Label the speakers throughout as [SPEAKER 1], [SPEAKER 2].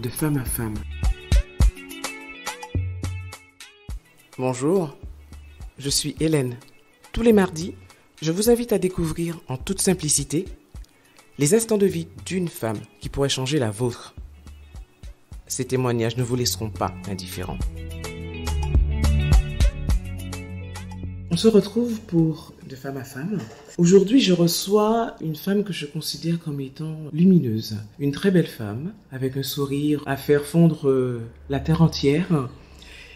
[SPEAKER 1] de femme à femme. Bonjour, je suis Hélène. Tous les mardis, je vous invite à découvrir en toute simplicité les instants de vie d'une femme qui pourrait changer la vôtre. Ces témoignages ne vous laisseront pas indifférents. On se retrouve pour De femme à femme. Aujourd'hui, je reçois une femme que je considère comme étant lumineuse. Une très belle femme, avec un sourire à faire fondre la terre entière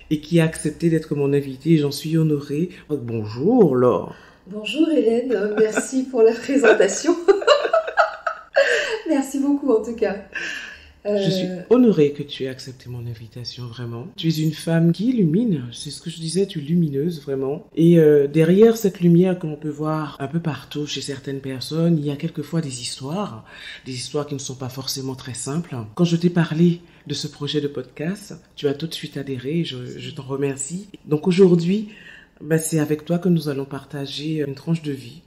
[SPEAKER 1] et qui a accepté d'être mon invitée. J'en suis honorée. Bonjour Laure.
[SPEAKER 2] Bonjour Hélène, merci pour la présentation. Merci beaucoup en tout cas.
[SPEAKER 1] Je suis honorée que tu aies accepté mon invitation, vraiment. Tu es une femme qui illumine, c'est ce que je disais, tu es lumineuse, vraiment. Et derrière cette lumière que l'on peut voir un peu partout chez certaines personnes, il y a quelquefois des histoires qui ne sont pas forcément très simples. Quand je t'ai parlé de ce projet de podcast, tu as tout de suite adhéré, je t'en remercie. Donc aujourd'hui, c'est avec toi que nous allons partager une tranche de vie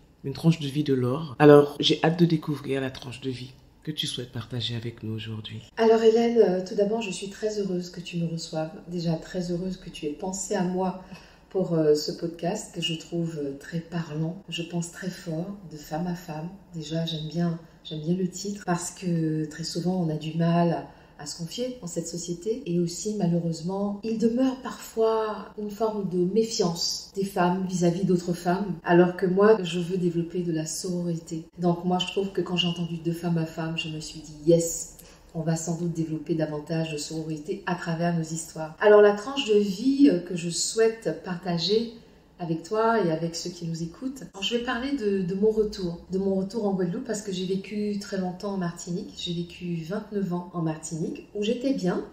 [SPEAKER 1] de Laure. Alors, j'ai hâte de découvrir la tranche de vie que tu souhaites partager avec nous aujourd'hui.
[SPEAKER 2] Alors Hélène, tout d'abord, je suis très heureuse que tu me reçoives. Déjà très heureuse que tu aies pensé à moi pour ce podcast que je trouve très parlant. Je pense très fort, de femme à femme. Déjà, j'aime bien le titre parce que très souvent, on a du mal à se confier dans cette société. Et aussi, malheureusement, il demeure parfois une forme de méfiance des femmes vis-à-vis d'autres femmes, alors que moi, je veux développer de la sororité. Donc moi, je trouve que quand j'ai entendu de femme à femme, je me suis dit « yes !» On va sans doute développer davantage de sororité à travers nos histoires. Alors la tranche de vie que je souhaite partager avec toi et avec ceux qui nous écoutent. Alors, je vais parler de mon retour en Guadeloupe parce que j'ai vécu très longtemps en Martinique. J'ai vécu 29 ans en Martinique où j'étais bien.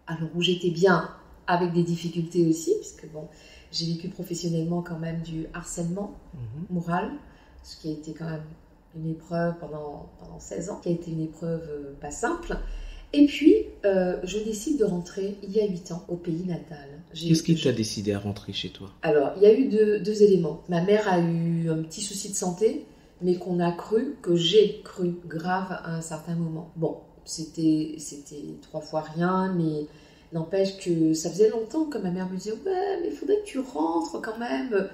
[SPEAKER 2] Alors où j'étais bien avec des difficultés aussi puisque bon, j'ai vécu professionnellement quand même du harcèlement moral, ce qui a été quand même une épreuve pendant 16 ans, qui a été une épreuve pas simple. Et puis, je décide de rentrer il y a 8 ans au pays natal.
[SPEAKER 1] Qu'est-ce qui t'a décidé à rentrer chez toi?
[SPEAKER 2] Alors, il y a eu deux éléments. Ma mère a eu un petit souci de santé, mais que j'ai cru grave à un certain moment. Bon, c'était 3 fois rien, mais n'empêche que ça faisait longtemps que ma mère me disait « Ouais, mais il faudrait que tu rentres quand même ».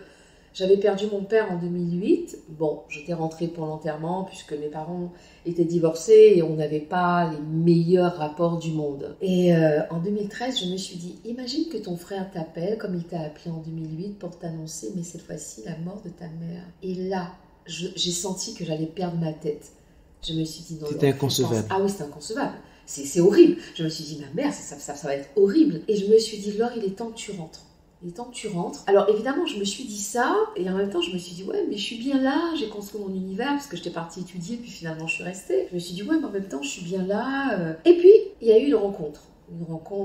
[SPEAKER 2] J'avais perdu mon père en 2008. Bon, j'étais rentrée pour l'enterrement puisque mes parents étaient divorcés et on n'avait pas les meilleurs rapports du monde. Et en 2013, je me suis dit, imagine que ton frère t'appelle comme il t'a appelé en 2008 pour t'annoncer, mais cette fois-ci, la mort de ta mère. Et là, j'ai senti que j'allais perdre ma tête. Je me suis dit, non.
[SPEAKER 1] C'était inconcevable.
[SPEAKER 2] Ah oui, c'était inconcevable. C'est horrible. Je me suis dit, ma mère, ça va être horrible. Et je me suis dit, Laure, il est temps que tu rentres. Il est temps que tu rentres. Alors évidemment, je me suis dit ça, et en même temps, je me suis dit, ouais, mais je suis bien là, j'ai construit mon univers, parce que j'étais partie étudier, puis finalement, je suis restée. Je me suis dit, ouais, mais en même temps, je suis bien là. Et puis, il y a eu une rencontre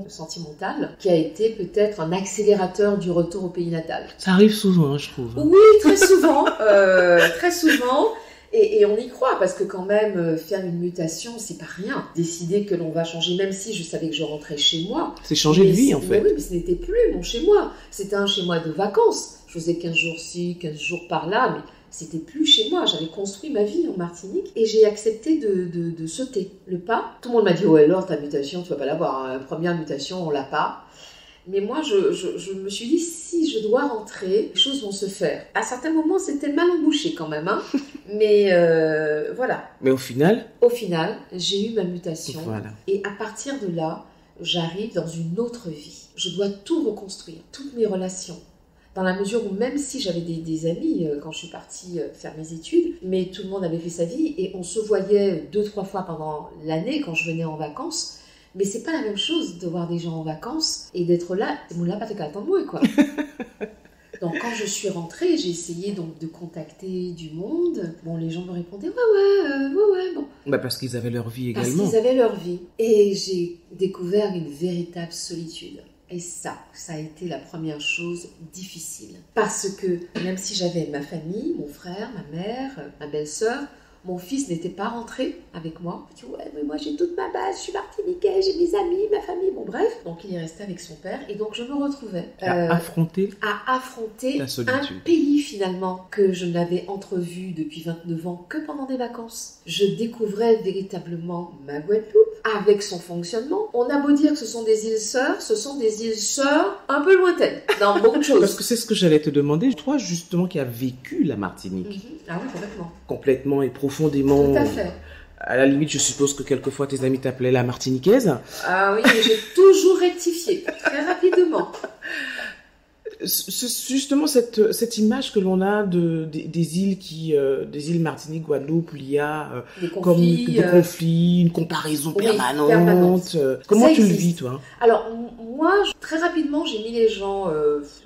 [SPEAKER 2] sentimentale, qui a été peut-être un accélérateur du retour au pays natal.
[SPEAKER 1] Ça arrive souvent, je trouve.
[SPEAKER 2] Oui, très souvent, très souvent. Et on y croit, parce que quand même, faire une mutation, c'est pas rien. Décider que l'on va changer, même si je savais que je rentrais chez moi.
[SPEAKER 1] C'est changer de vie, en fait.
[SPEAKER 2] Oui, mais ce n'était plus mon chez-moi. C'était un chez-moi de vacances. Je faisais 15 jours ci, 15 jours par-là, mais c'était plus chez moi. J'avais construit ma vie en Martinique et j'ai accepté de sauter le pas. Tout le monde m'a dit « Ouais, Laure, ta mutation, tu vas pas l'avoir. Hein. Première mutation, on l'a pas. » Mais moi, je me suis dit, si je dois rentrer, les choses vont se faire. À certains moments, c'était mal embouché quand même, hein. Mais voilà.
[SPEAKER 1] Mais au final,
[SPEAKER 2] j'ai eu ma mutation.
[SPEAKER 1] Voilà.
[SPEAKER 2] Et à partir de là, j'arrive dans une autre vie. Je dois tout reconstruire, toutes mes relations. Dans la mesure où même si j'avais des amis quand je suis partie faire mes études, mais tout le monde avait fait sa vie et on se voyait 2-3 fois pendant l'année quand je venais en vacances. Mais c'est pas la même chose de voir des gens en vacances et d'être là. On l'a pas fait qu'à attendre moi, quoi. Donc quand je suis rentrée, j'ai essayé donc de contacter du monde. Bon, les gens me répondaient ouais, bon.
[SPEAKER 1] Parce qu'ils avaient leur vie également.
[SPEAKER 2] Parce qu'ils avaient leur vie. Et j'ai découvert une véritable solitude. Et ça a été la première chose difficile. Parce que même si j'avais ma famille, mon frère, ma mère, ma belle-sœur, mon fils n'était pas rentré avec moi. Je dis, ouais, mais moi j'ai toute ma base, je suis martiniquais, j'ai mes amis, ma famille, bon bref. Donc il est resté avec son père et donc je me retrouvais
[SPEAKER 1] à affronter
[SPEAKER 2] la solitude. Un pays finalement que je n'avais entrevu depuis 29 ans que pendant des vacances. Je découvrais véritablement ma Guadeloupe, avec son fonctionnement, on a beau dire que ce sont des îles sœurs, ce sont des îles sœurs un peu lointaines dans beaucoup de choses.
[SPEAKER 1] Parce que c'est ce que j'allais te demander, toi justement qui as vécu la Martinique.
[SPEAKER 2] Ah oui, complètement.
[SPEAKER 1] Complètement et profondément.
[SPEAKER 2] Tout à fait.
[SPEAKER 1] À la limite, je suppose que quelquefois tes amis t'appelaient la Martiniquaise.
[SPEAKER 2] Ah oui, mais j'ai toujours rectifié, très rapidement.
[SPEAKER 1] Justement, cette image que l'on a des îles des îles Martinique, Guadeloupe, où il y a
[SPEAKER 2] des conflits,
[SPEAKER 1] une comparaison
[SPEAKER 2] oui,
[SPEAKER 1] permanente. Comment
[SPEAKER 2] ça
[SPEAKER 1] tu le
[SPEAKER 2] existe.
[SPEAKER 1] vis, toi?
[SPEAKER 2] Alors, moi, très rapidement, j'ai mis les gens,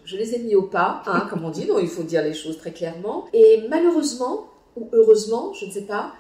[SPEAKER 2] je les ai mis au pas, comme on dit, donc il faut dire les choses très clairement. Et malheureusement, ou heureusement, je ne sais pas,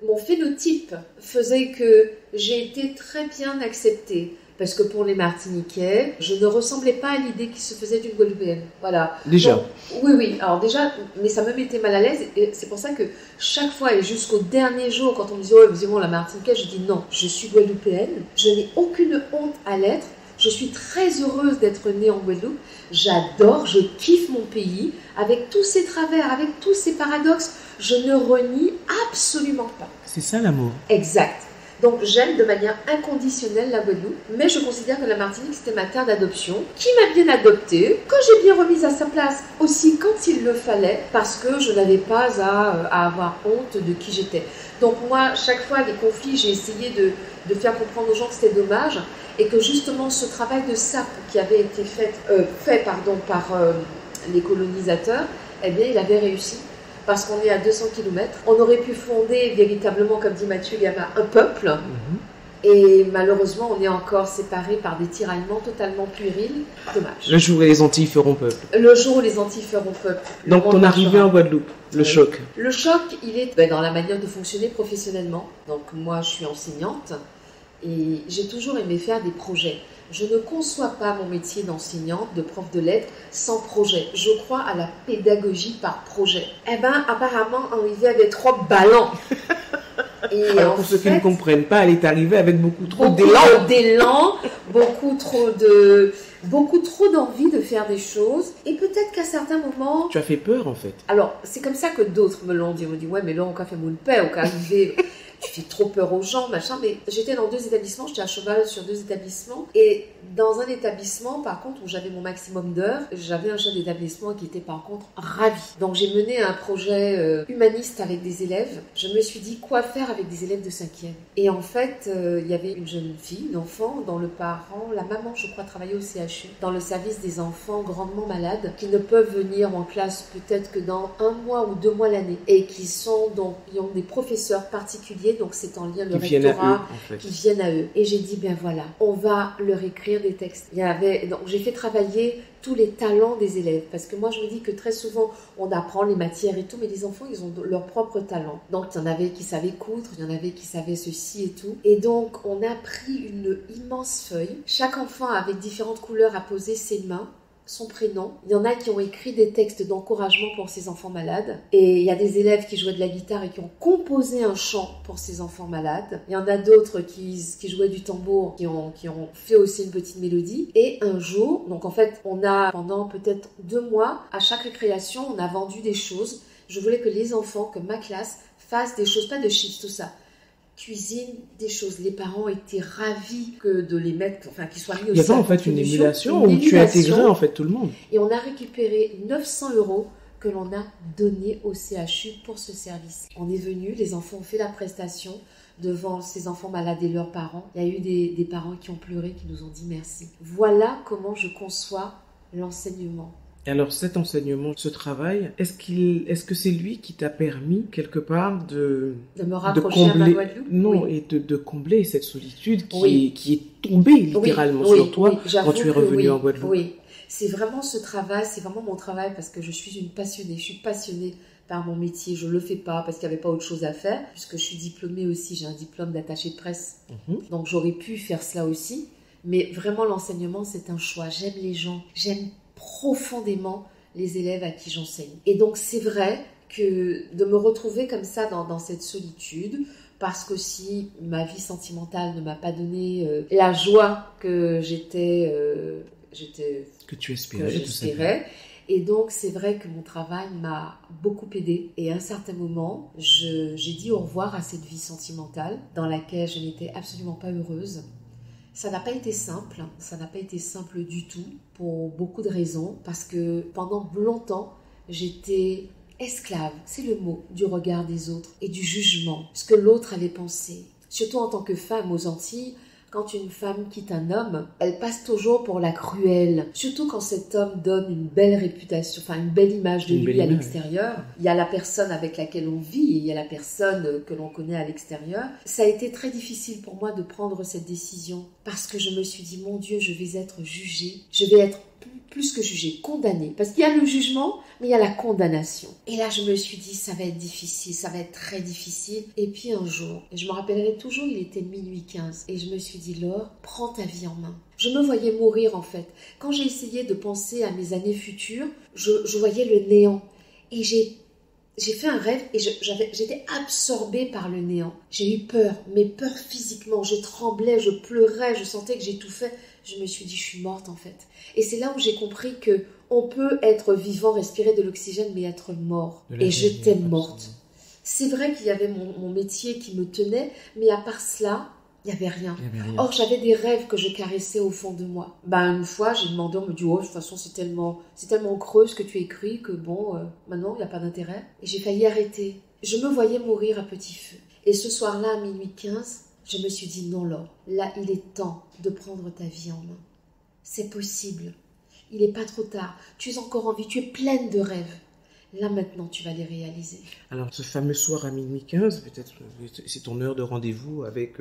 [SPEAKER 2] mon phénotype faisait que j'ai été très bien acceptée. Parce que pour les Martiniquais, je ne ressemblais pas à l'idée qui se faisait d'une Guadeloupéenne. Voilà.
[SPEAKER 1] Déjà.
[SPEAKER 2] Donc, oui. Alors déjà, mais ça me mettait mal à l'aise. Et c'est pour ça que chaque fois, et jusqu'au dernier jour, quand on me disait « Oh, visiblement la Martiniquaise », je dis « Non, je suis Guadeloupéenne. Je n'ai aucune honte à l'être. Je suis très heureuse d'être née en Guadeloupe. J'adore, je kiffe mon pays. Avec tous ses travers, avec tous ses paradoxes, je ne renie absolument pas. »
[SPEAKER 1] C'est ça l'amour.
[SPEAKER 2] Exact. Donc j'aime de manière inconditionnelle la Guadeloupe, mais je considère que la Martinique c'était ma terre d'adoption, qui m'a bien adoptée, que j'ai bien remise à sa place aussi quand il le fallait, parce que je n'avais pas à avoir honte de qui j'étais. Donc moi, chaque fois les conflits, j'ai essayé de faire comprendre aux gens que c'était dommage, et que justement ce travail de sape qui avait été fait par les colonisateurs, eh bien il avait réussi. Parce qu'on est à 200 km. On aurait pu fonder véritablement, comme dit Mathieu Gama, un peuple. Et malheureusement, on est encore séparés par des tiraillements totalement puérils. Dommage.
[SPEAKER 1] Le jour où les Antilles feront peuple.
[SPEAKER 2] Le jour où les Antilles feront peuple.
[SPEAKER 1] Donc ton arrivée en Guadeloupe, le choc.
[SPEAKER 2] Le choc, il est dans la manière de fonctionner professionnellement. Donc moi, je suis enseignante et j'ai toujours aimé faire des projets. Je ne conçois pas mon métier d'enseignante, de prof de lettres, sans projet. Je crois à la pédagogie par projet. Eh bien, apparemment, Henri avait 3 ballons. Et
[SPEAKER 1] alors, pour ceux qui ne comprennent pas, elle est arrivée avec beaucoup trop
[SPEAKER 2] d'élan, beaucoup trop d'envie de faire des choses. Et peut-être qu'à certains moments...
[SPEAKER 1] Tu as fait peur, en fait.
[SPEAKER 2] Alors, c'est comme ça que d'autres me l'ont dit. Ils m'ont dit, ouais, mais là, on a fait mon paix, on a arrivé... Tu fais trop peur aux gens, machin. Mais j'étais dans 2 établissements, j'étais à cheval sur 2 établissements. Et dans un établissement, par contre, où j'avais mon maximum d'heures, j'avais un chef d'établissement qui était par contre ravi. Donc j'ai mené un projet humaniste avec des élèves. Je me suis dit quoi faire avec des élèves de 5e. Et en fait, il y avait une jeune fille, une enfant, dont le parent, la maman, je crois, travaillait au CHU, dans le service des enfants grandement malades, qui ne peuvent venir en classe peut-être que dans 1 mois ou 2 mois l'année. Et qui ont des professeurs particuliers. Donc c'est en lien le rectorat qui viennent à eux. Et j'ai dit ben voilà, on va leur écrire des textes. Donc j'ai fait travailler tous les talents des élèves parce que moi je me dis que très souvent on apprend les matières et tout, mais les enfants ils ont leur propre talent. Donc il y en avait qui savaient coudre, il y en avait qui savaient ceci et tout. Et donc on a pris une immense feuille. Chaque enfant avec différentes couleurs a posé ses mains, son prénom. Il y en a qui ont écrit des textes d'encouragement pour ces enfants malades. Et il y a des élèves qui jouaient de la guitare et qui ont composé un chant pour ces enfants malades. Il y en a d'autres qui jouaient du tambour, qui ont fait aussi une petite mélodie. Et un jour, donc en fait, on a pendant peut-être 2 mois, à chaque récréation, on a vendu des choses. Je voulais que les enfants, que ma classe, fassent des choses, pas de chips, tout ça. Cuisine des choses. Les parents étaient ravis de les mettre, enfin qu'ils soient mis au
[SPEAKER 1] Il y avait en fait une émulation où tu intégrais en fait tout le monde.
[SPEAKER 2] Et on a récupéré 900 € que l'on a donné au CHU pour ce service. On est venu, les enfants ont fait la prestation devant ces enfants malades et leurs parents. Il y a eu des parents qui ont pleuré, qui nous ont dit merci. Voilà comment je conçois l'enseignement.
[SPEAKER 1] Alors cet enseignement, ce travail, est-ce que c'est lui qui t'a permis quelque part de
[SPEAKER 2] me rapprocher à ma Guadeloupe?
[SPEAKER 1] Non, oui. Et de combler cette solitude qui est tombée littéralement sur toi quand tu es revenue en Guadeloupe?
[SPEAKER 2] Oui, c'est vraiment ce travail, c'est vraiment mon travail parce que je suis une passionnée, je suis passionnée par mon métier, je le fais pas parce qu'il n'y avait pas autre chose à faire, puisque je suis diplômée aussi, j'ai un diplôme d'attaché de presse, donc j'aurais pu faire cela aussi, mais vraiment l'enseignement c'est un choix, j'aime les gens, j'aime profondément les élèves à qui j'enseigne. Et donc c'est vrai que de me retrouver comme ça dans cette solitude, parce que si ma vie sentimentale ne m'a pas donné la joie que tu espérais, Et donc, c'est vrai que mon travail m'a beaucoup aidée. Et à un certain moment, j'ai dit au revoir à cette vie sentimentale dans laquelle je n'étais absolument pas heureuse. Ça n'a pas été simple, du tout, pour beaucoup de raisons, parce que pendant longtemps, j'étais esclave, c'est le mot, du regard des autres et du jugement, ce que l'autre allait penser. Surtout en tant que femme aux Antilles, quand une femme quitte un homme, elle passe toujours pour la cruelle. Surtout quand cet homme donne une belle réputation, enfin une belle image de lui à l'extérieur. Il y a la personne avec laquelle on vit et il y a la personne que l'on connaît à l'extérieur. Ça a été très difficile pour moi de prendre cette décision parce que je me suis dit, mon Dieu, je vais être jugée. Je vais être plus que jugée, condamnée. Parce qu'il y a le jugement, mais il y a la condamnation. Et là, je me suis dit, ça va être difficile, ça va être très difficile. Et puis un jour, et je me rappellerai toujours, il était minuit 15. Et je me suis dit, Laure, prends ta vie en main. Je me voyais mourir en fait. Quand j'ai essayé de penser à mes années futures, je voyais le néant. Et j'ai fait un rêve et j'étais absorbée par le néant. J'ai eu peur, mais peur physiquement. Je tremblais, je pleurais, je sentais que j'étouffais. Je me suis dit, je suis morte en fait. Et c'est là où j'ai compris que on peut être vivant, respirer de l'oxygène, mais être mort. Et j'étais morte. C'est vrai qu'il y avait mon métier qui me tenait, mais à part cela, il n'y avait rien. Or, j'avais des rêves que je caressais au fond de moi. Une fois, j'ai demandé, on me dit, oh, de toute façon, c'est tellement creux ce que tu écris que bon, maintenant, il n'y a pas d'intérêt. Et j'ai failli arrêter. Je me voyais mourir à petit feu. Et ce soir-là, à minuit 15, je me suis dit, non, Laure, là, il est temps de prendre ta vie en main. C'est possible. Il n'est pas trop tard. Tu es encore en vie, tu es pleine de rêves. Là, maintenant, tu vas les réaliser.
[SPEAKER 1] Alors, ce fameux soir à minuit 15, peut-être, c'est ton heure de rendez-vous avec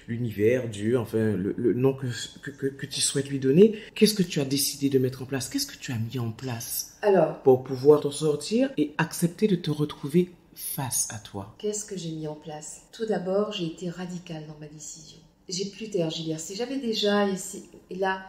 [SPEAKER 1] l'univers, Dieu, enfin, le nom que tu souhaites lui donner. Qu'est-ce que tu as décidé de mettre en place? Qu'est-ce que tu as mis en place pour pouvoir t'en sortir et accepter de te retrouver face à toi?
[SPEAKER 2] Qu'est-ce que j'ai mis en place? Tout d'abord, j'ai été radicale dans ma décision. J'ai plus tergiversé. J'avais déjà essayé, et là,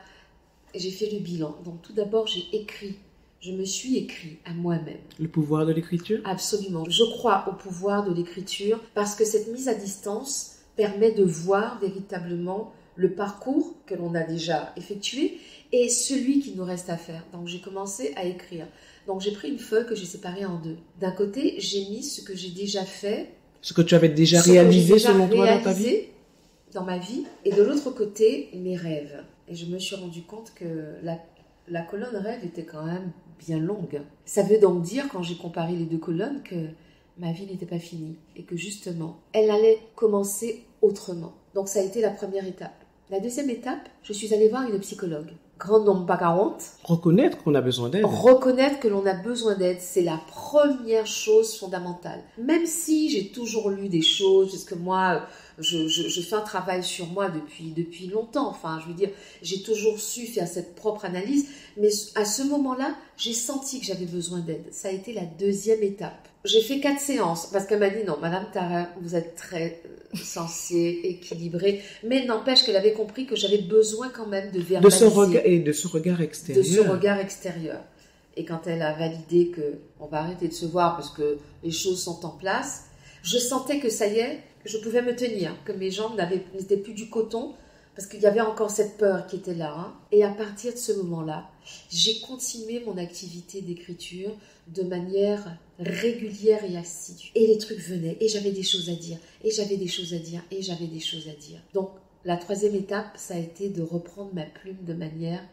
[SPEAKER 2] j'ai fait le bilan. Donc, tout d'abord, j'ai écrit. Je me suis écrit à moi-même.
[SPEAKER 1] Le pouvoir de l'écriture?
[SPEAKER 2] Absolument. Je crois au pouvoir de l'écriture parce que cette mise à distance permet de voir véritablement le parcours que l'on a déjà effectué et celui qui nous reste à faire. Donc, j'ai commencé à écrire. Donc, j'ai pris une feuille que j'ai séparée en deux. D'un côté, j'ai mis ce que j'ai déjà fait.
[SPEAKER 1] Ce que tu avais déjà réalisé selon toi dans ta vie?
[SPEAKER 2] Dans ma vie. Et de l'autre côté, mes rêves. Et je me suis rendu compte que la colonne rêve était quand même bien longue. Ça veut donc dire, quand j'ai comparé les deux colonnes, que ma vie n'était pas finie et que justement, elle allait commencer autrement. Donc ça a été la première étape. La deuxième étape, je suis allée voir une psychologue. Grand nombre pas 40.
[SPEAKER 1] Reconnaître qu'on a besoin d'aide.
[SPEAKER 2] Reconnaître que l'on a besoin d'aide, c'est la première chose fondamentale. Même si j'ai toujours lu des choses, parce que moi, je fais un travail sur moi depuis longtemps. Enfin, je veux dire, j'ai toujours su faire cette propre analyse. Mais à ce moment-là, j'ai senti que j'avais besoin d'aide. Ça a été la deuxième étape. J'ai fait 4 séances parce qu'elle m'a dit non, Madame Tara, vous êtes très sensée, équilibrée. Mais n'empêche qu'elle avait compris que j'avais besoin quand même de verbaliser.
[SPEAKER 1] De ce regard extérieur.
[SPEAKER 2] De ce regard extérieur. Et quand elle a validé qu'on va arrêter de se voir parce que les choses sont en place, je sentais que ça y est, je pouvais me tenir, que mes jambes n'étaient plus du coton, parce qu'il y avait encore cette peur qui était là. Hein. Et à partir de ce moment-là, j'ai continué mon activité d'écriture de manière régulière et assidue. Et les trucs venaient, et j'avais des choses à dire, et j'avais des choses à dire, et j'avais des choses à dire. Donc, la troisième étape, ça a été de reprendre ma plume de manière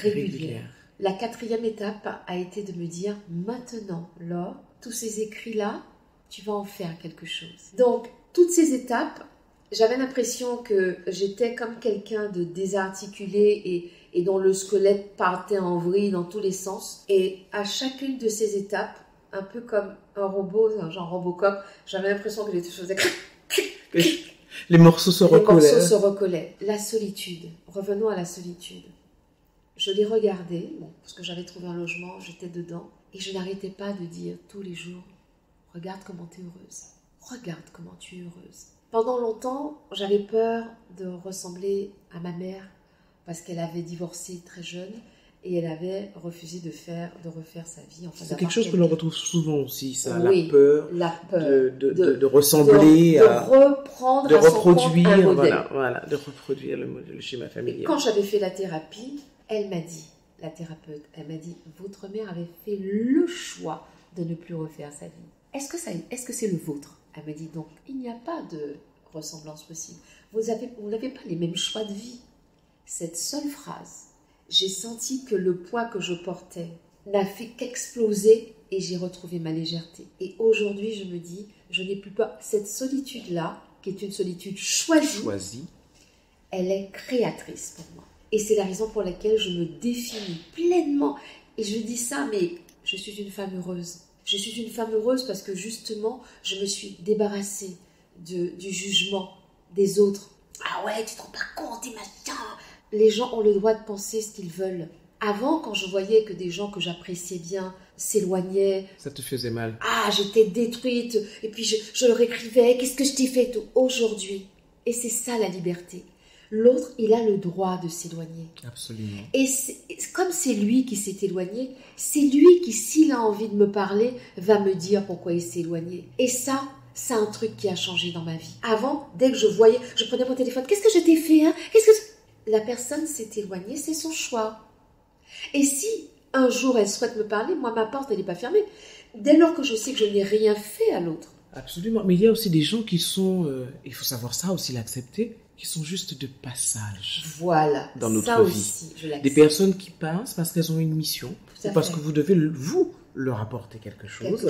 [SPEAKER 2] régulière. La quatrième étape a été de me dire, maintenant, Laure, tous ces écrits-là, tu vas en faire quelque chose. Donc, toutes ces étapes, j'avais l'impression que j'étais comme quelqu'un de désarticulé et dont le squelette partait en vrille dans tous les sens. Et à chacune de ces étapes, un peu comme un robot, genre Robocop, j'avais l'impression que les choses faisaient...
[SPEAKER 1] Les morceaux se recollaient.
[SPEAKER 2] Les morceaux se recollaient. La solitude. Revenons à la solitude. Je les regardais, parce que j'avais trouvé un logement, j'étais dedans, et je n'arrêtais pas de dire tous les jours, regarde comment tu es heureuse. Regarde comment tu es heureuse. Pendant longtemps, j'avais peur de ressembler à ma mère parce qu'elle avait divorcé très jeune et elle avait refusé de refaire sa vie. Enfin,
[SPEAKER 1] c'est quelque chose que l'on retrouve souvent aussi, ça,
[SPEAKER 2] oui,
[SPEAKER 1] la peur de ressembler à...
[SPEAKER 2] De reproduire
[SPEAKER 1] un modèle. Voilà, de reproduire le schéma familial.
[SPEAKER 2] Et quand j'avais fait la thérapie, elle m'a dit, la thérapeute, elle m'a dit, votre mère avait fait le choix de ne plus refaire sa vie. Est-ce que c'est le vôtre? Elle m'a dit, donc, il n'y a pas de ressemblance possible. Vous n'avez pas les mêmes choix de vie. Cette seule phrase, j'ai senti que le poids que je portais n'a fait qu'exploser et j'ai retrouvé ma légèreté. Et aujourd'hui, je me dis, je n'ai plus peur. Cette solitude-là, qui est une solitude choisie, elle est créatrice pour moi. Et c'est la raison pour laquelle je me définis pleinement. Et je dis ça, mais je suis une femme heureuse. Je suis une femme heureuse parce que justement, je me suis débarrassée du jugement des autres. Ah ouais, tu te rends pas compte, et machin. Les gens ont le droit de penser ce qu'ils veulent. Avant, quand je voyais que des gens que j'appréciais bien s'éloignaient...
[SPEAKER 1] Ça te faisait mal.
[SPEAKER 2] Ah, j'étais détruite. Et puis je leur écrivais, qu'est-ce que je t'ai fait tout aujourd'hui. Et c'est ça la liberté. L'autre, il a le droit de s'éloigner.
[SPEAKER 1] Absolument.
[SPEAKER 2] Et comme c'est lui qui s'est éloigné, c'est lui qui, s'il a envie de me parler, va me dire pourquoi il s'est éloigné. Et ça, c'est un truc qui a changé dans ma vie. Avant, dès que je voyais, je prenais mon téléphone, qu'est-ce que je t'ai fait, hein? La personne s'est éloignée, c'est son choix. Et si un jour elle souhaite me parler, moi ma porte elle n'est pas fermée. Dès lors que je sais que je n'ai rien fait à l'autre.
[SPEAKER 1] Absolument, mais il y a aussi des gens qui sont, il faut savoir ça aussi, l'accepter, qui sont juste de passage.
[SPEAKER 2] Voilà,
[SPEAKER 1] dans notre
[SPEAKER 2] ça
[SPEAKER 1] vie.
[SPEAKER 2] aussi, je l'accepte.
[SPEAKER 1] Des personnes qui passent parce qu'elles ont une mission,
[SPEAKER 2] Tout à
[SPEAKER 1] ou parce
[SPEAKER 2] fait.
[SPEAKER 1] que vous devez vous leur apporter quelque chose.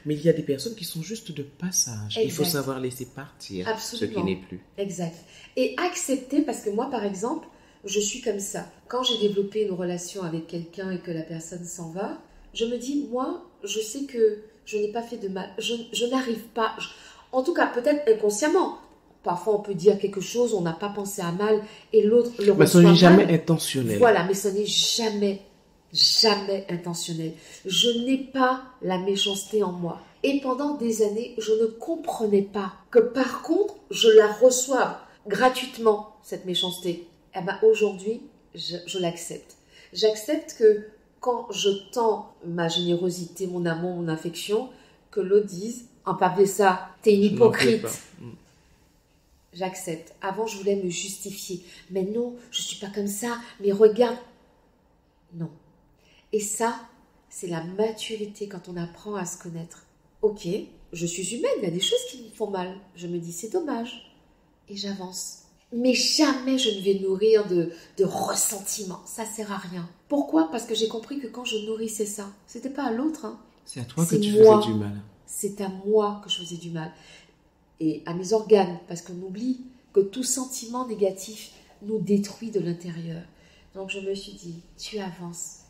[SPEAKER 1] Mais il y a des personnes qui sont juste de passage.
[SPEAKER 2] Exact.
[SPEAKER 1] Il faut savoir laisser partir
[SPEAKER 2] Absolument.
[SPEAKER 1] ce qui n'est plus.
[SPEAKER 2] Exact. Et accepter, parce que moi par exemple, je suis comme ça. Quand j'ai développé une relation avec quelqu'un et que la personne s'en va, je me dis, moi, je sais que je n'ai pas fait de mal. Je n'arrive pas, en tout cas peut-être inconsciemment. Parfois on peut dire quelque chose, on n'a pas pensé à mal et l'autre le reçoit mal.
[SPEAKER 1] Mais ce n'est jamais intentionnel.
[SPEAKER 2] Voilà, mais ce n'est jamais intentionnel. Je n'ai pas la méchanceté en moi. Et pendant des années, je ne comprenais pas que par contre, je la reçoive gratuitement, cette méchanceté. Eh bien aujourd'hui, je l'accepte. J'accepte que quand je tends ma générosité, mon amour, mon affection, que l'autre dise, en papier ça, t'es une hypocrite. J'accepte. Avant, je voulais me justifier. Mais non, je ne suis pas comme ça. Mais regarde. Non. Et ça, c'est la maturité quand on apprend à se connaître. Ok, je suis humaine, il y a des choses qui me font mal. Je me dis, c'est dommage. Et j'avance. Mais jamais je ne vais nourrir de ressentiment. Ça ne sert à rien. Pourquoi? Parce que j'ai compris que quand je nourrissais ça, ce n'était pas à l'autre. Hein.
[SPEAKER 1] C'est à toi que tu faisais du mal.
[SPEAKER 2] C'est à moi que je faisais du mal. Et à mes organes, parce qu'on oublie que tout sentiment négatif nous détruit de l'intérieur. Donc je me suis dit, tu avances.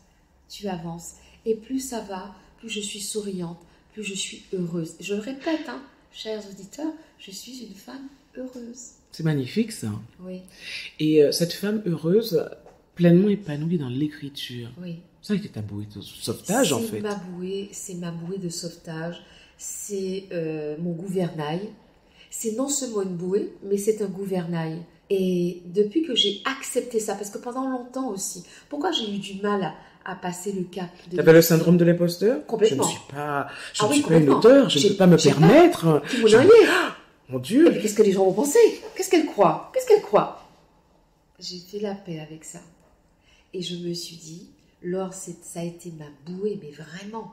[SPEAKER 2] Et plus ça va, plus je suis souriante, plus je suis heureuse. Je le répète, hein, chers auditeurs, je suis une femme heureuse.
[SPEAKER 1] C'est magnifique ça.
[SPEAKER 2] Oui.
[SPEAKER 1] Et cette femme heureuse, pleinement épanouie dans l'écriture.
[SPEAKER 2] Oui.
[SPEAKER 1] Ça a été ta bouée de sauvetage en fait.
[SPEAKER 2] C'est ma bouée de sauvetage, c'est mon gouvernail. C'est non seulement une bouée, mais c'est un gouvernail. Et depuis que j'ai accepté ça, parce que pendant longtemps aussi, pourquoi j'ai eu du mal à passer le cap de...
[SPEAKER 1] Tu avais le syndrome de l'imposteur?
[SPEAKER 2] Complètement.
[SPEAKER 1] Je ne suis pas une auteure, je ne peux pas me permettre. Mon Dieu.
[SPEAKER 2] Mais qu'est-ce que les gens vont penser? Qu'est-ce qu'elles croient? J'ai fait la paix avec ça. Et je me suis dit, Laure, ça a été ma bouée, mais vraiment.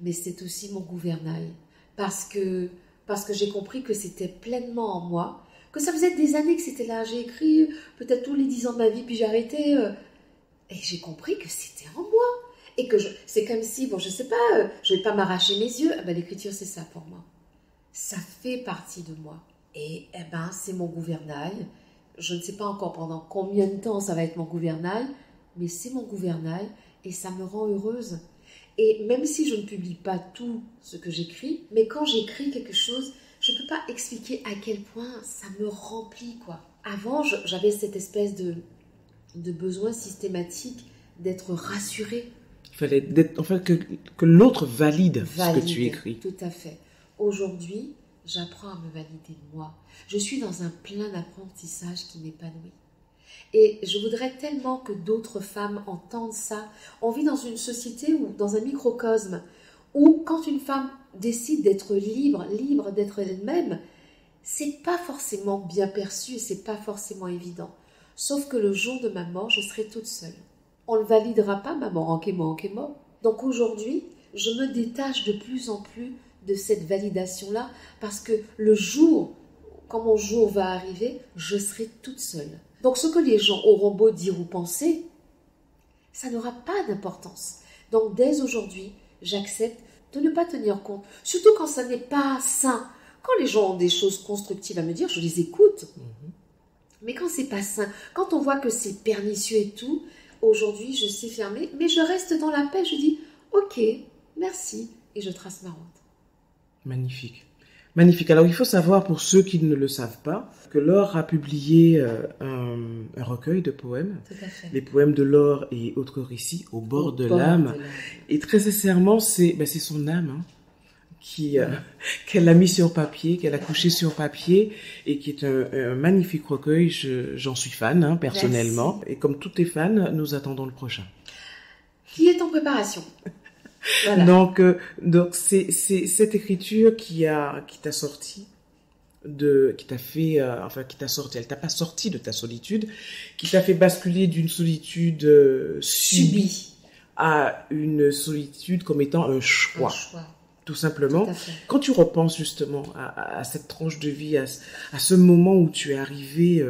[SPEAKER 2] Mais c'est aussi mon gouvernail. Parce que j'ai compris que c'était pleinement en moi, que ça faisait des années que c'était là. J'ai écrit peut-être tous les 10 ans de ma vie, puis j'ai arrêté. Et j'ai compris que c'était en moi. Et que c'est comme si, bon, je sais pas, je vais pas m'arracher mes yeux. L'écriture, c'est ça pour moi. Ça fait partie de moi. Et c'est mon gouvernail. Je ne sais pas encore pendant combien de temps ça va être mon gouvernail, mais c'est mon gouvernail et ça me rend heureuse. Et même si je ne publie pas tout ce que j'écris, mais quand j'écris quelque chose, je ne peux pas expliquer à quel point ça me remplit, quoi. Avant, j'avais cette espèce de besoin systématique d'être rassurée.
[SPEAKER 1] Il fallait que l'autre valide ce que tu écris.
[SPEAKER 2] Tout à fait. Aujourd'hui, j'apprends à me valider moi. Je suis dans un plein d'apprentissage qui m'épanouit. Et je voudrais tellement que d'autres femmes entendent ça. On vit dans une société ou dans un microcosme où quand une femme décide d'être libre d'être elle-même, c'est pas forcément bien perçu et c'est pas forcément évident. Sauf que le jour de ma mort, je serai toute seule. On ne validera pas maman, ok moi. Donc aujourd'hui, je me détache de plus en plus de cette validation-là parce que le jour, quand mon jour va arriver, je serai toute seule. Donc ce que les gens auront beau dire ou penser, ça n'aura pas d'importance. Donc dès aujourd'hui, j'accepte de ne pas tenir compte. Surtout quand ça n'est pas sain. Quand les gens ont des choses constructives à me dire, je les écoute. Mais quand c'est pas sain, quand on voit que c'est pernicieux et tout, aujourd'hui je sais fermer, mais je reste dans la paix, je dis ok, merci, et je trace ma route.
[SPEAKER 1] Magnifique. Magnifique. Alors, il faut savoir, pour ceux qui ne le savent pas, que Laure a publié un recueil de poèmes.
[SPEAKER 2] Tout à fait.
[SPEAKER 1] Les poèmes de Laure et autres récits au bord de l'âme. Et très sincèrement, c'est son âme qu'elle a mis sur papier, qu'elle a couché sur papier, et qui est un magnifique recueil. J'en suis fan, personnellement. Merci. Et comme tout est fan, nous attendons le prochain.
[SPEAKER 2] Qui est en préparation. Voilà.
[SPEAKER 1] Donc c'est cette écriture qui t'a sorti elle t'a pas sorti de ta solitude, qui t'a fait basculer d'une solitude subie à une solitude comme étant un choix. Tout simplement.
[SPEAKER 2] Tout
[SPEAKER 1] Quand tu repenses justement à cette tranche de vie, à ce moment où tu es arrivé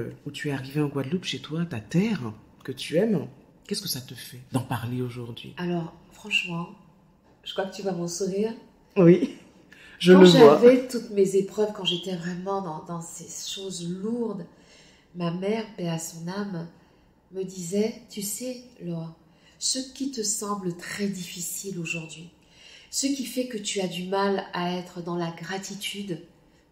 [SPEAKER 1] en Guadeloupe, chez toi, ta terre que tu aimes, qu'est-ce que ça te fait d'en parler aujourd'hui?
[SPEAKER 2] Alors, franchement, je crois que tu vas m'en sourire.
[SPEAKER 1] Oui, je le vois.
[SPEAKER 2] Quand j'avais toutes mes épreuves, quand j'étais vraiment dans ces choses lourdes, ma mère, paix à son âme, me disait, tu sais, Laure, ce qui te semble très difficile aujourd'hui, ce qui fait que tu as du mal à être dans la gratitude,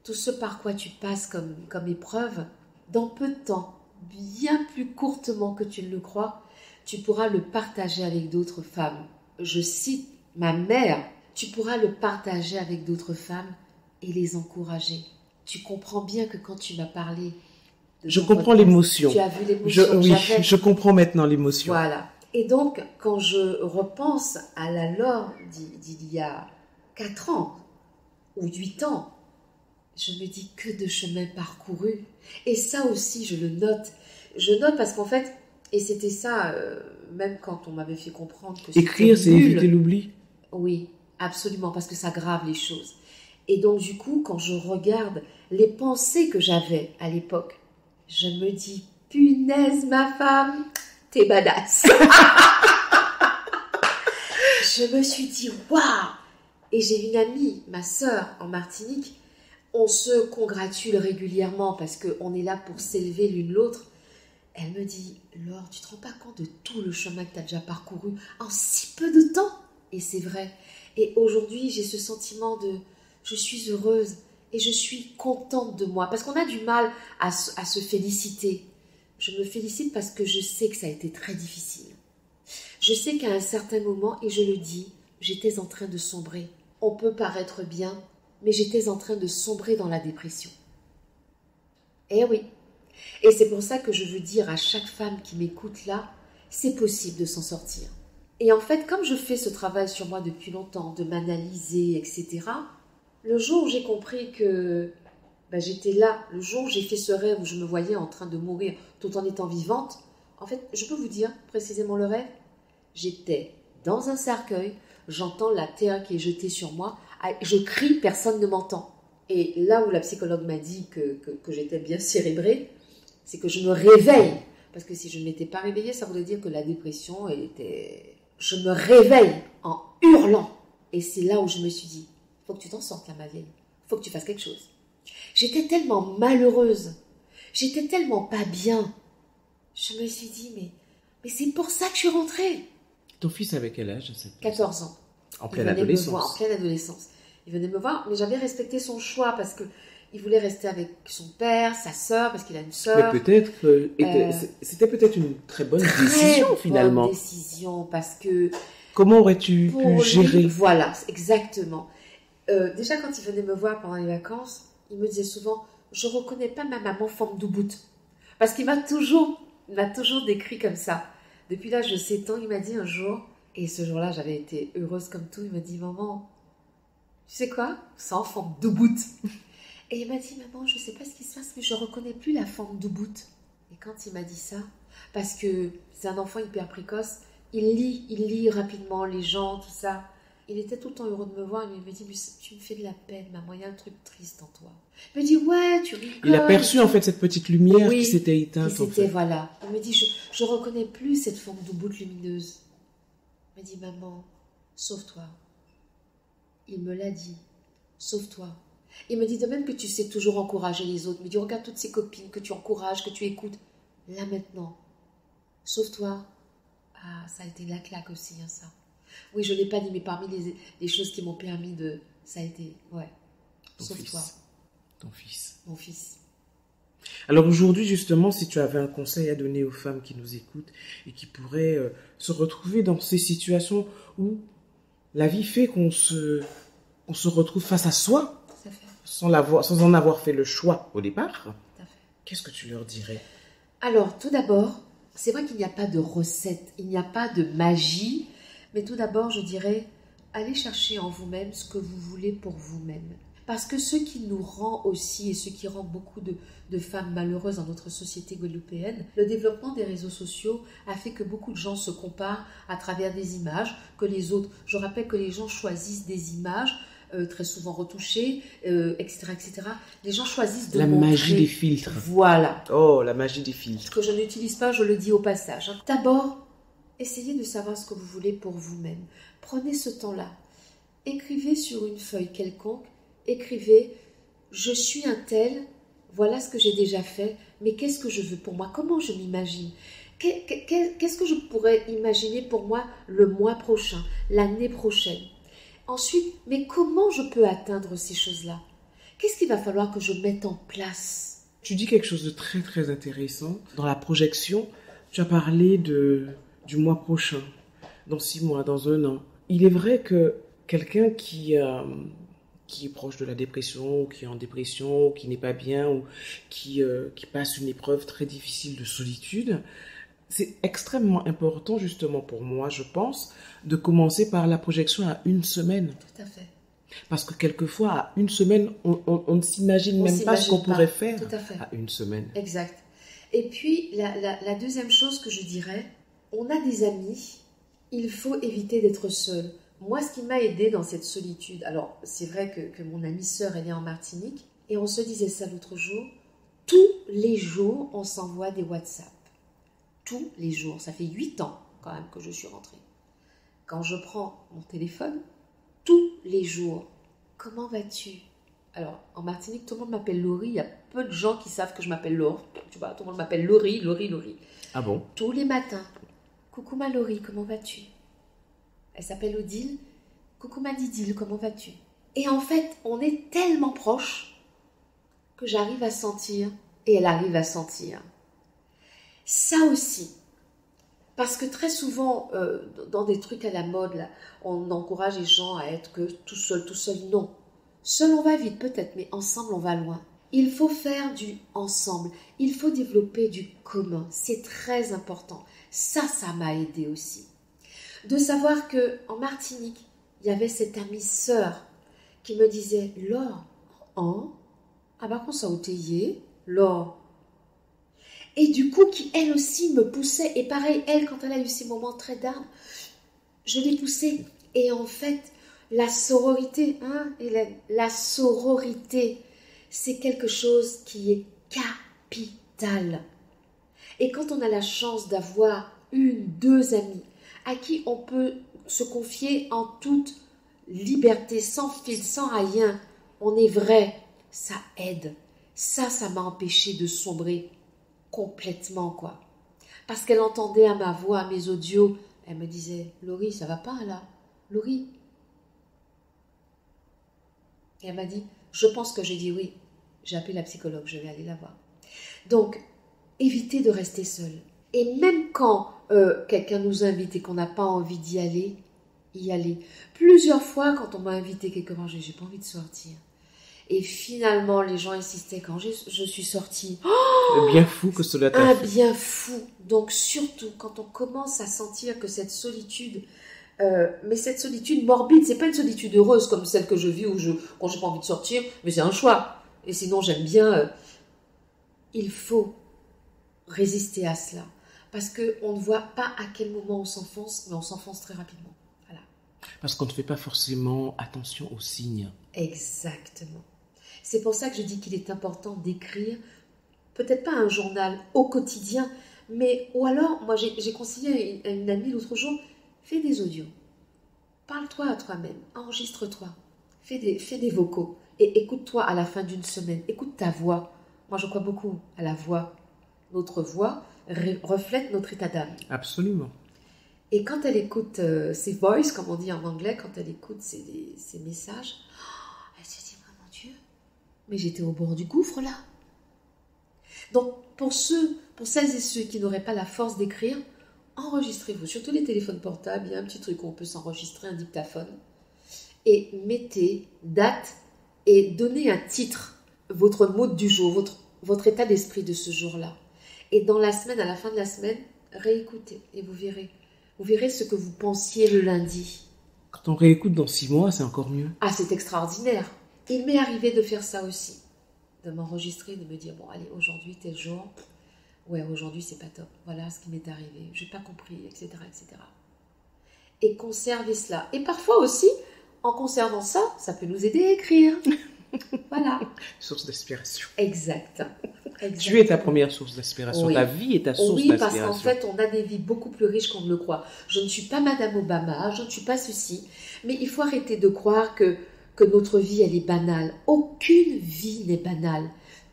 [SPEAKER 2] tout ce par quoi tu passes comme épreuve, dans peu de temps, bien plus courtement que tu ne le crois, tu pourras le partager avec d'autres femmes. Je cite ma mère, tu pourras le partager avec d'autres femmes et les encourager. Tu comprends bien que quand tu m'as parlé...
[SPEAKER 1] Je comprends l'émotion.
[SPEAKER 2] Tu as vu l'émotion.
[SPEAKER 1] Oui, je comprends maintenant l'émotion.
[SPEAKER 2] Voilà. Et donc, quand je repense à la Laure d'il y a 4 ans ou 8 ans, je me dis que de chemin parcouru. Et ça aussi, je le note. Je note parce qu'en fait, et c'était ça, même quand on m'avait fait comprendre que
[SPEAKER 1] écrire, c'est éviter l'oubli.
[SPEAKER 2] Oui, absolument, parce que ça grave les choses. Et donc, du coup, quand je regarde les pensées que j'avais à l'époque, je me dis, punaise, ma femme, t'es badass. Je me suis dit, waouh. Et j'ai une amie, ma sœur, en Martinique, on se congratule régulièrement parce qu'on est là pour s'élever l'une l'autre. Elle me dit, Laure, tu te rends pas compte de tout le chemin que tu as déjà parcouru en si peu de temps? Et c'est vrai. Et aujourd'hui, j'ai ce sentiment de, je suis heureuse et je suis contente de moi. Parce qu'on a du mal à se féliciter. Je me félicite parce que je sais que ça a été très difficile. Je sais qu'à un certain moment, et je le dis, j'étais en train de sombrer. On peut paraître bien, mais j'étais en train de sombrer dans la dépression. Eh oui. Et c'est pour ça que je veux dire à chaque femme qui m'écoute là, c'est possible de s'en sortir. Et en fait, comme je fais ce travail sur moi depuis longtemps, de m'analyser, etc., le jour où j'ai compris que j'étais là, le jour où j'ai fait ce rêve où je me voyais en train de mourir tout en étant vivante, en fait, je peux vous dire précisément le rêve. J'étais dans un cercueil, j'entends la terre qui est jetée sur moi, je crie, personne ne m'entend. Et là où la psychologue m'a dit que j'étais bien cérébrée, c'est que je me réveille. Parce que si je ne m'étais pas réveillée, ça voulait dire que la dépression était... Je me réveille en hurlant. Et c'est là où je me suis dit, il faut que tu t'en sortes là, ma vieille. Il faut que tu fasses quelque chose. J'étais tellement malheureuse. J'étais tellement pas bien. Je me suis dit, mais c'est pour ça que je suis rentrée.
[SPEAKER 1] Ton fils avait quel âge?
[SPEAKER 2] 14 ans.
[SPEAKER 1] En pleine adolescence.
[SPEAKER 2] En pleine adolescence. Il venait me voir, mais j'avais respecté son choix parce que il voulait rester avec son père, sa sœur, parce qu'il a une sœur.
[SPEAKER 1] Mais peut-être c'était peut-être une très bonne décision finalement.
[SPEAKER 2] Très bonne décision parce que...
[SPEAKER 1] Comment aurais-tu pu gérer?
[SPEAKER 2] Voilà, exactement. Déjà quand il venait me voir pendant les vacances, il me disait souvent, je reconnais pas ma maman forme d'Ubud. Parce qu'il m'a toujours décrit comme ça. Depuis l'âge de 7 ans, il m'a dit un jour, et ce jour-là j'avais été heureuse comme tout, il m'a dit, maman, tu sais quoi? C'est en forme d'Ubud. Et il m'a dit, maman, je ne sais pas ce qui se passe, mais je ne reconnais plus la forme d'Ubud. Et quand il m'a dit ça, parce que c'est un enfant hyper précoce, il lit rapidement les gens, tout ça. Il était tout le temps heureux de me voir. Il me dit, mais tu me fais de la peine, maman, il y a un truc triste en toi. Il me dit, ouais, tu rigoles.
[SPEAKER 1] Il a perçu en fait cette petite lumière qui s'était éteinte.
[SPEAKER 2] Voilà. Il me dit, je reconnais plus cette forme de boule lumineuse. Il me dit, maman, sauve-toi. Il me l'a dit, sauve-toi. Il me dit, de même que tu sais toujours encourager les autres. Il me dit, regarde toutes ces copines que tu encourages, que tu écoutes. Là maintenant, sauve-toi. Ah, ça a été la claque aussi, hein, ça. Oui, je ne l'ai pas dit, mais parmi les choses qui m'ont permis de... Ça a été, ouais, sauve-toi.
[SPEAKER 1] Ton fils.
[SPEAKER 2] Mon fils.
[SPEAKER 1] Alors aujourd'hui, justement, si tu avais un conseil à donner aux femmes qui nous écoutent et qui pourraient se retrouver dans ces situations où la vie fait qu'on se retrouve face à soi, sans en avoir fait le choix au départ, qu'est-ce que tu leur dirais?
[SPEAKER 2] Alors, tout d'abord, c'est vrai qu'il n'y a pas de recette, il n'y a pas de magie, mais tout d'abord, je dirais, allez chercher en vous-même ce que vous voulez pour vous-même. Parce que ce qui nous rend aussi, et ce qui rend beaucoup de femmes malheureuses dans notre société guadeloupéenne, le développement des réseaux sociaux a fait que beaucoup de gens se comparent à travers des images que les autres. Je rappelle que les gens choisissent des images très souvent retouchées, etc., etc. Les gens choisissent de montrer...
[SPEAKER 1] La magie des filtres.
[SPEAKER 2] Voilà.
[SPEAKER 1] Oh, la magie des filtres.
[SPEAKER 2] Ce que je n'utilise pas, je le dis au passage. D'abord, essayez de savoir ce que vous voulez pour vous-même. Prenez ce temps-là. Écrivez sur une feuille quelconque. Écrivez, je suis un tel, voilà ce que j'ai déjà fait, mais qu'est-ce que je veux pour moi? Comment je m'imagine? Qu'est-ce que je pourrais imaginer pour moi le mois prochain, l'année prochaine? Ensuite, mais comment je peux atteindre ces choses-là? Qu'est-ce qu'il va falloir que je mette en place?
[SPEAKER 1] Tu dis quelque chose de très très intéressant. Dans la projection, tu as parlé du mois prochain, dans 6 mois, dans 1 an. Il est vrai que quelqu'un qui est proche de la dépression, ou qui est en dépression, ou qui n'est pas bien, ou qui passe une épreuve très difficile de solitude, c'est extrêmement important justement pour moi, je pense, de commencer par la projection à 1 semaine.
[SPEAKER 2] Tout à fait.
[SPEAKER 1] Parce que quelquefois, à 1 semaine, on ne s'imagine même pas ce qu'on pourrait faire à 1 semaine.
[SPEAKER 2] Exact. Et puis, la deuxième chose que je dirais, on a des amis, il faut éviter d'être seul. Moi, ce qui m'a aidé dans cette solitude, alors c'est vrai que mon amie sœur, elle est en Martinique, et on se disait ça l'autre jour, tous les jours, on s'envoie des WhatsApp. Tous les jours. Ça fait 8 ans quand même que je suis rentrée. Quand je prends mon téléphone, tous les jours, comment vas-tu? Alors, en Martinique, tout le monde m'appelle Laurie. Il y a peu de gens qui savent que je m'appelle Laure. Tu vois, tout le monde m'appelle Laurie.
[SPEAKER 1] Ah bon?
[SPEAKER 2] Tous les matins. Coucou ma Laurie, comment vas-tu? Elle s'appelle Odile. Coucou ma Didile, comment vas-tu? Et en fait, on est tellement proches que j'arrive à sentir et elle arrive à sentir. Ça aussi, parce que très souvent, dans des trucs à la mode, là, on encourage les gens à être que tout seul, non. Seul on va vite peut-être, mais ensemble on va loin. Il faut faire du ensemble, il faut développer du commun, c'est très important. Ça m'a aidé aussi. De savoir qu'en Martinique, il y avait cette amie sœur qui me disait « Laure, ah bah qu'on ça a Laure ». Et du coup, qui elle aussi me poussait. Et pareil, elle, quand elle a eu ces moments très d'armes, je l'ai poussée. Et en fait, la sororité, Hélène, la sororité, c'est quelque chose qui est capital. Et quand on a la chance d'avoir 1, 2 amis à qui on peut se confier en toute liberté, sans fil, sans rien, on est vrai, ça aide. Ça m'a empêché de sombrer complètement, quoi. Parce qu'elle entendait à ma voix, à mes audios, elle me disait « Laurie, ça va pas là? Laurie ?» Et elle m'a dit « Je pense que j'ai dit oui. » J'ai appelé la psychologue, je vais aller la voir. Donc, évitez de rester seul. Et même quand quelqu'un nous invite et qu'on n'a pas envie d'y aller, y aller. Plusieurs fois, quand on m'a invité quelque part, j'ai pas envie de sortir. Et finalement, les gens insistaient quand je suis sortie.
[SPEAKER 1] Oh, bien fou que cela t'a fait.
[SPEAKER 2] Bien fou. Donc surtout, quand on commence à sentir que cette solitude, mais cette solitude morbide, c'est pas une solitude heureuse comme celle que je vis quand j'ai pas envie de sortir, mais c'est un choix. Et sinon, j'aime bien. Il faut résister à cela. Parce qu'on ne voit pas à quel moment on s'enfonce, mais on s'enfonce très rapidement. Voilà.
[SPEAKER 1] Parce qu'on ne fait pas forcément attention aux signes.
[SPEAKER 2] Exactement. C'est pour ça que je dis qu'il est important d'écrire, peut-être pas un journal au quotidien, mais ou alors, moi j'ai conseillé à une amie l'autre jour, fais des audios. Parle-toi à toi-même, enregistre-toi, fais des vocaux et écoute-toi à la fin d'une semaine, écoute ta voix. Moi je crois beaucoup à la voix. Notre voix reflète notre état d'âme.
[SPEAKER 1] Absolument.
[SPEAKER 2] Et quand elle écoute ses voices, comme on dit en anglais, quand elle écoute ses messages, elle se dit, oh mon Dieu, mais j'étais au bord du gouffre là. Donc pour celles et ceux qui n'auraient pas la force d'écrire, enregistrez-vous. Surtout les téléphones portables, il y a un petit truc où on peut s'enregistrer, un dictaphone. Et mettez date et donnez un titre, votre mood du jour, votre état d'esprit de ce jour-là. Et dans la semaine, à la fin de la semaine, réécoutez et vous verrez. Vous verrez ce que vous pensiez le lundi.
[SPEAKER 1] Quand on réécoute dans 6 mois, c'est encore mieux.
[SPEAKER 2] Ah, c'est extraordinaire. Il m'est arrivé de faire ça aussi. De m'enregistrer, de me dire, bon, allez, aujourd'hui, tel jour. Ouais, aujourd'hui, c'est pas top. Voilà ce qui m'est arrivé. Je n'ai pas compris, etc., etc. Et conserver cela. Et parfois aussi, en conservant ça, ça peut nous aider à écrire. Voilà.
[SPEAKER 1] Source d'inspiration.
[SPEAKER 2] Exact.
[SPEAKER 1] Tu es ta première source d'inspiration. Oui. Ta vie est ta source d'inspiration.
[SPEAKER 2] Oui, parce qu'en fait, on a des vies beaucoup plus riches qu'on ne le croit. Je ne suis pas Madame Obama, je ne suis pas ceci. Mais il faut arrêter de croire que notre vie, elle est banale. Aucune vie n'est banale.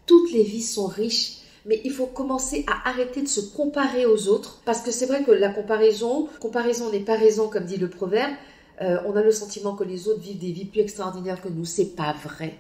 [SPEAKER 2] Toutes les vies sont riches. Mais il faut commencer à arrêter de se comparer aux autres. Parce que c'est vrai que la comparaison n'est pas raison, comme dit le proverbe. On a le sentiment que les autres vivent des vies plus extraordinaires que nous. C'est pas vrai.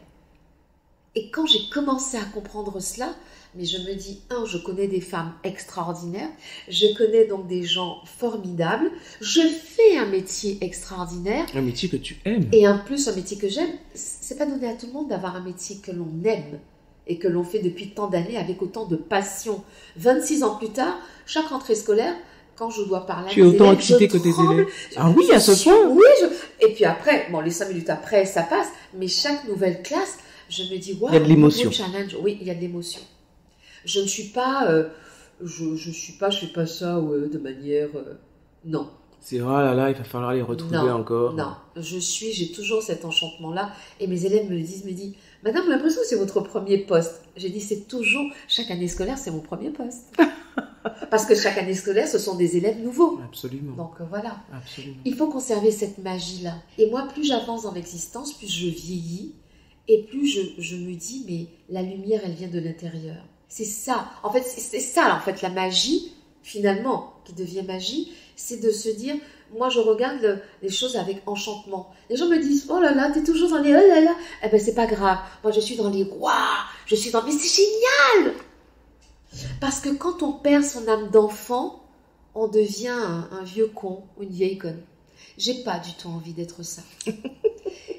[SPEAKER 2] Et quand j'ai commencé à comprendre cela, mais je me dis, je connais des femmes extraordinaires, je connais donc des gens formidables, je fais un métier extraordinaire.
[SPEAKER 1] Un métier que tu aimes.
[SPEAKER 2] Et en plus, un métier que j'aime. C'est pas donné à tout le monde d'avoir un métier que l'on aime et que l'on fait depuis tant d'années avec autant de passion. 26 ans plus tard, chaque rentrée scolaire, quand je dois parler à mes élèves,
[SPEAKER 1] tu es autant excitée que tes élèves. Ah oui, à ce point.
[SPEAKER 2] Oui, et puis après, bon, les 5 minutes après, ça passe, mais chaque nouvelle classe, je me dis, waouh,
[SPEAKER 1] il y a de l'émotion.
[SPEAKER 2] Challenge. Oui, il y a de l'émotion. Je ne suis pas, je fais pas ça de manière, non.
[SPEAKER 1] C'est oh là là, il va falloir les retrouver encore.
[SPEAKER 2] Non, j'ai toujours cet enchantement-là, et mes élèves me le disent, Madame, j'ai l'impression que c'est votre premier poste. J'ai dit, c'est toujours, chaque année scolaire, c'est mon premier poste. Parce que chaque année scolaire, ce sont des élèves nouveaux.
[SPEAKER 1] Absolument.
[SPEAKER 2] Donc voilà.
[SPEAKER 1] Absolument.
[SPEAKER 2] Il faut conserver cette magie-là. Et moi, plus j'avance dans l'existence, plus je vieillis, et plus je me dis, mais la lumière, elle vient de l'intérieur. C'est ça. En fait, c'est ça, en fait, la magie, finalement, qui devient magie, c'est de se dire, moi, je regarde les choses avec enchantement. Les gens me disent, oh là là, t'es toujours dans les oh là là. Eh ben, c'est pas grave. Moi, je suis dans les waouh, mais c'est génial! Parce que quand on perd son âme d'enfant, on devient un vieux con ou une vieille conne. J'ai pas du tout envie d'être ça.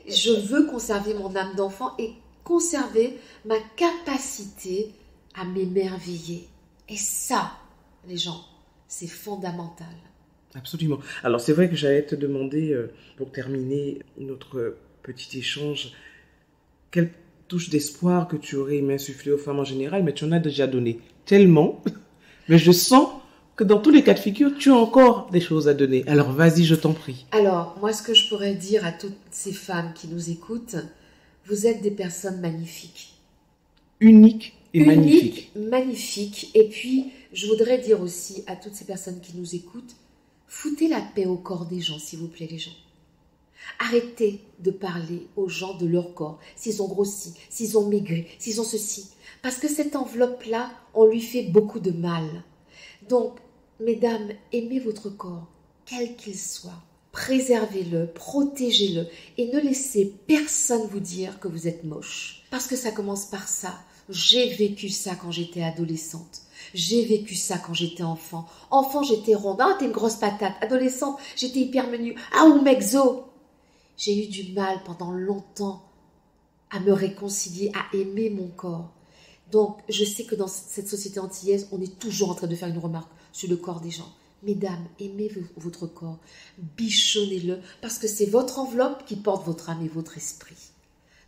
[SPEAKER 2] Je veux conserver mon âme d'enfant et conserver ma capacité à m'émerveiller. Et ça, les gens, c'est fondamental.
[SPEAKER 1] Absolument. Alors, c'est vrai que j'allais te demander, pour terminer notre petit échange, quelle touche d'espoir que tu aurais aimé insuffler aux femmes en général, mais tu en as déjà donné tellement, mais je sens que dans tous les cas de figure, tu as encore des choses à donner. Alors, vas-y, je t'en prie.
[SPEAKER 2] Alors, moi, ce que je pourrais dire à toutes ces femmes qui nous écoutent, vous êtes des personnes magnifiques.
[SPEAKER 1] Uniques et magnifiques.
[SPEAKER 2] Magnifiques. Et puis, je voudrais dire aussi à toutes ces personnes qui nous écoutent, foutez la paix au corps des gens, s'il vous plaît, les gens. Arrêtez de parler aux gens de leur corps, s'ils ont grossi, s'ils ont maigri, s'ils ont ceci. Parce que cette enveloppe-là, on lui fait beaucoup de mal. Donc, mesdames, aimez votre corps, quel qu'il soit. Préservez-le, protégez-le et ne laissez personne vous dire que vous êtes moche. Parce que ça commence par ça. J'ai vécu ça quand j'étais adolescente. J'ai vécu ça quand j'étais enfant. Enfant, j'étais ronde. Ah, t'es une grosse patate. Adolescente, j'étais hyper menue. Ah, ou mexo. J'ai eu du mal pendant longtemps à me réconcilier, à aimer mon corps. Donc, je sais que dans cette société antillaise, on est toujours en train de faire une remarque sur le corps des gens. Mesdames, aimez votre corps, bichonnez-le, parce que c'est votre enveloppe qui porte votre âme et votre esprit.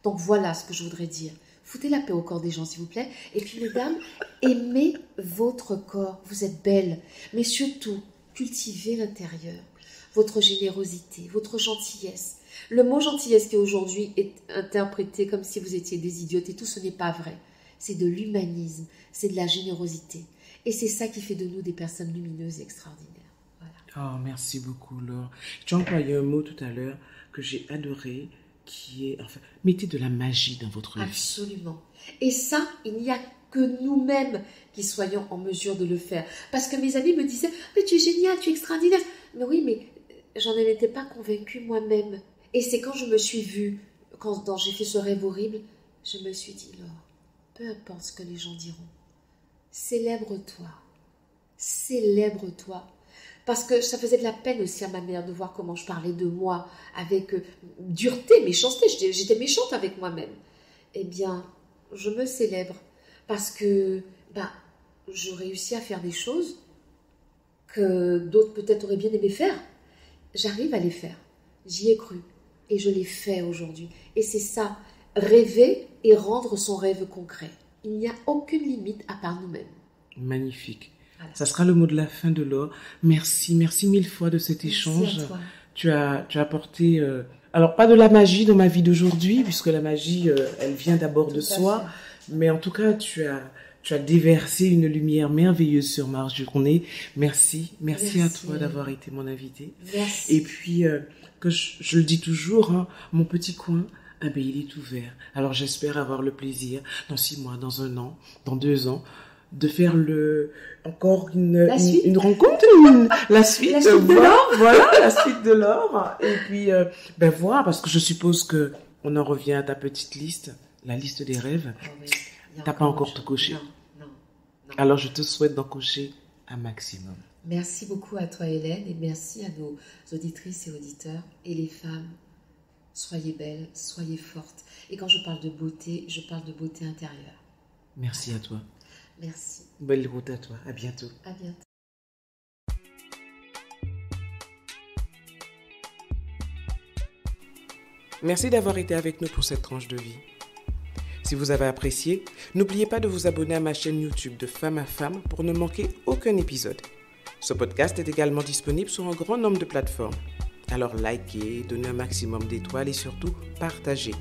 [SPEAKER 2] Donc voilà ce que je voudrais dire. Foutez la paix au corps des gens, s'il vous plaît. Et puis, mesdames, aimez votre corps. Vous êtes belles. Mais surtout, cultivez l'intérieur. Votre générosité, votre gentillesse. Le mot gentillesse qui aujourd'hui est interprété comme si vous étiez des idiotes et tout, ce n'est pas vrai. C'est de l'humanisme, c'est de la générosité. Et c'est ça qui fait de nous des personnes lumineuses et extraordinaires. Voilà.
[SPEAKER 1] Oh, merci beaucoup, Laure. Tu as employé un mot tout à l'heure que j'ai adoré, qui est, enfin, mettez de la magie dans votre vie.
[SPEAKER 2] Absolument. Et ça, il n'y a que nous-mêmes qui soyons en mesure de le faire. Parce que mes amis me disaient, mais tu es génial, tu es extraordinaire. Mais oui, mais j'en étais pas convaincue moi-même. Et c'est quand je me suis vue, quand j'ai fait ce rêve horrible, je me suis dit, Laure, peu importe ce que les gens diront, célèbre-toi. Célèbre-toi. Parce que ça faisait de la peine aussi à ma mère de voir comment je parlais de moi avec dureté, méchanceté. J'étais méchante avec moi-même. Eh bien, je me célèbre parce que je réussis à faire des choses que d'autres peut-être auraient bien aimé faire. J'arrive à les faire. J'y ai cru et je l'ai fait aujourd'hui. Et c'est ça, rêver et rendre son rêve concret. Il n'y a aucune limite à part nous-mêmes.
[SPEAKER 1] Magnifique. Voilà. Ça sera le mot de la fin de Laure. Merci mille fois de cet échange.
[SPEAKER 2] Merci à toi.
[SPEAKER 1] Tu as apporté, alors pas de la magie dans ma vie d'aujourd'hui, puisque la magie, elle vient d'abord de soi, mais en tout cas, tu as déversé une lumière merveilleuse sur ma journée. Merci à toi d'avoir été mon invité.
[SPEAKER 2] Merci.
[SPEAKER 1] Et puis, que je le dis toujours, hein, mon petit coin, il est ouvert. Alors j'espère avoir le plaisir, dans 6 mois, dans 1 an, dans 2 ans, de faire encore une rencontre, la suite de Laure. Voilà, la suite de Laure. Et puis, voir, parce que je suppose que on en revient à ta petite liste, la liste des rêves.
[SPEAKER 2] Oh oui,
[SPEAKER 1] t'as pas encore tout coché.
[SPEAKER 2] Non.
[SPEAKER 1] Alors, je te souhaite d'en cocher un maximum.
[SPEAKER 2] Merci beaucoup à toi, Hélène, et merci à nos auditrices et auditeurs. Et les femmes, soyez belles, soyez fortes. Et quand je parle de beauté, je parle de beauté intérieure.
[SPEAKER 1] Merci à toi.
[SPEAKER 2] Merci.
[SPEAKER 1] Belle route à toi. À bientôt.
[SPEAKER 2] À bientôt.
[SPEAKER 1] Merci d'avoir été avec nous pour cette tranche de vie. Si vous avez apprécié, n'oubliez pas de vous abonner à ma chaîne YouTube de Femme à Femme pour ne manquer aucun épisode. Ce podcast est également disponible sur un grand nombre de plateformes. Alors likez, donnez un maximum d'étoiles et surtout partagez.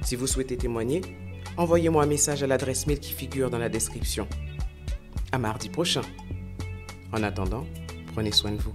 [SPEAKER 1] Si vous souhaitez témoigner, envoyez-moi un message à l'adresse mail qui figure dans la description. À mardi prochain. En attendant, prenez soin de vous.